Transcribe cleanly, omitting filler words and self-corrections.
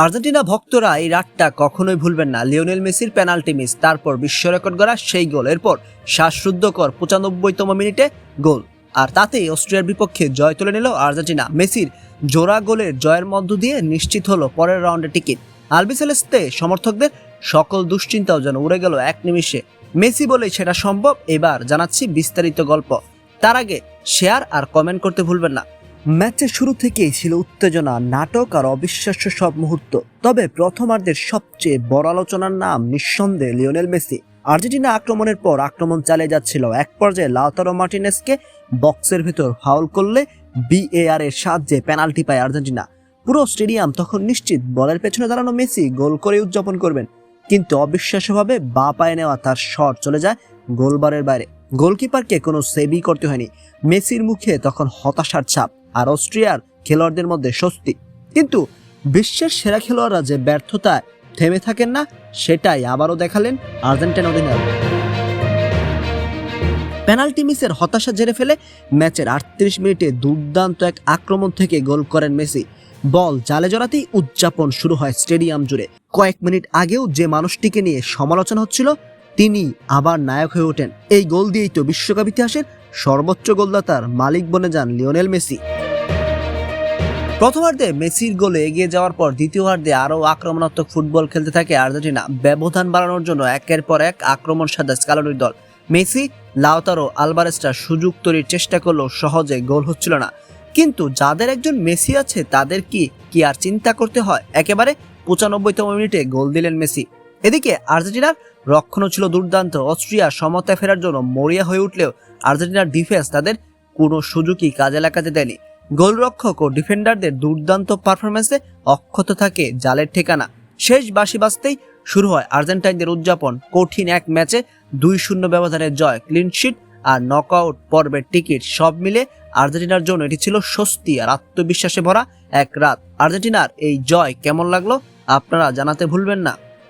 Argentina ভক্তরা এই রাতটা কখনোই ভুলবেন না। লিওনেল মেসির পেনাল্টি মিস, তারপর বিশ্ব রেকর্ড গড়া সেই গোল, এরপর শ্বাসরুদ্ধকর 95তম মিনিটে গোল, আর তাতেই অস্ট্রিয়ার বিপক্ষে জয় তুলে নিল আর্জেন্টিনা। মেসির জোড়া গোলের জয়ের মধ্য দিয়ে নিশ্চিত হলো পরের রাউন্ডে টিকিট। আলবিসেলেস্তে সমর্থকদের সকল দুশ্চিন্তাও যেন উড়ে গেল এক নিমিষে। মেসি বলেই সেটা সম্ভব। এবার জানাচ্ছি বিস্তারিত গল্প, তার আগে শেয়ার আর কমেন্ট করতে ভুলবেন না। ম্যাচের শুরু থেকেই ছিল উত্তেজনা, নাটক আর অবিশ্বাস্য সব মুহূর্ত। তবে প্রথমার্ধের সবচেয়ে বড় আলোচনার নাম নিঃসন্দেহে লিওনেল মেসি। আর্জেন্টিনা আক্রমণের পর আক্রমণ চালিয়ে যাচ্ছিল। এক পর্যায়ে লাউতারো মার্টিনেজকে বক্সের ভেতর ফাউল করলে VAR এর সাহায্যে পেনাল্টি পায় আর্জেন্টিনা। পুরো স্টেডিয়াম তখন নিশ্চিত বলের পেছনে দাঁড়ানো মেসি গোল করে উদযাপন করবেন, কিন্তু অবিশ্বাস্যভাবে বাঁ পায়ে নেওয়া তার শট চলে যায় গোলবারের বাইরে। গোলকিপারকে কোনো সেভই করতে হয়নি। মেসির মুখে তখন হতাশার ছাপ, আর অস্ট্রিয়ার খেলোয়াড়দের মধ্যে স্বস্তি। কিন্তু বিশ্বের সেরা খেলোয়াড়রা যে ব্যর্থতায় থেমে থাকেন না, সেটাই আবারও দেখালেন আর্জেন্টিনা অধিনায়ক। পেনাল্টি মিসের হতাশা জেরে ফেলে ম্যাচের 38 মিনিটে দুর্দান্ত এক আক্রমণ থেকে গোল করেন মেসি। বল জালে জড়াতেই উদযাপন শুরু হয় স্টেডিয়াম জুড়ে। কয়েক মিনিট আগেও যে মানুষটিকে নিয়ে সমালোচনা হচ্ছিল, তিনি আবার নায়ক হয়ে ওঠেন। এই গোল দিয়েই তো বিশ্বকাপ ইতিহাসের সর্বোচ্চ গোলদাতার মালিক বনে যান লিওনেল মেসি। প্রথমার্ধে মেসির গোলে এগিয়ে যাওয়ার পর দ্বিতীয়ার্ধে আরও আক্রমণাত্মক ফুটবল খেলতে থাকে আর্জেন্টিনা। ব্যবধান বাড়ানোর জন্য একের পর এক আক্রমণ সাজে স্কালোনির দল। মেসি, লাউতারো, আলভারেজরা সুযোগ তৈরির চেষ্টা করলেও সহজে গোল হচ্ছিল না। কিন্তু যাদের একজন মেসি আছে তাদের কি আর চিন্তা করতে হয়? একেবারে 95তম মিনিটে গোল দিলেন মেসি। এদিকে আর্জেন্টিনার রক্ষণও ছিল দুর্দান্ত। অস্ট্রিয়া সমতায় ফেরার জন্য মরিয়া হয়ে উঠলেও আর্জেন্টিনার ডিফেন্স তাদের কোনো সুযোগই কাজে লাগাতে দেয়নি। গোলরক্ষক ও ডিফেন্ডারদের দুর্দান্ত পারফরমেন্সে অক্ষত থাকে জালের ঠিকানা। শেষ বাঁশি বাজতেই শুরু হয় আর্জেন্টাইনদের উদযাপন। কঠিন এক ম্যাচে 2-0 ব্যবধানের জয়, ক্লিনশিট আর নকআউট পর্বের টিকিট, সব মিলে আর্জেন্টিনার জন্য এটি ছিল স্বস্তি আর আত্মবিশ্বাসে ভরা এক রাত। আর্জেন্টিনার এই জয় কেমন লাগলো আপনারা জানাতে ভুলবেন না।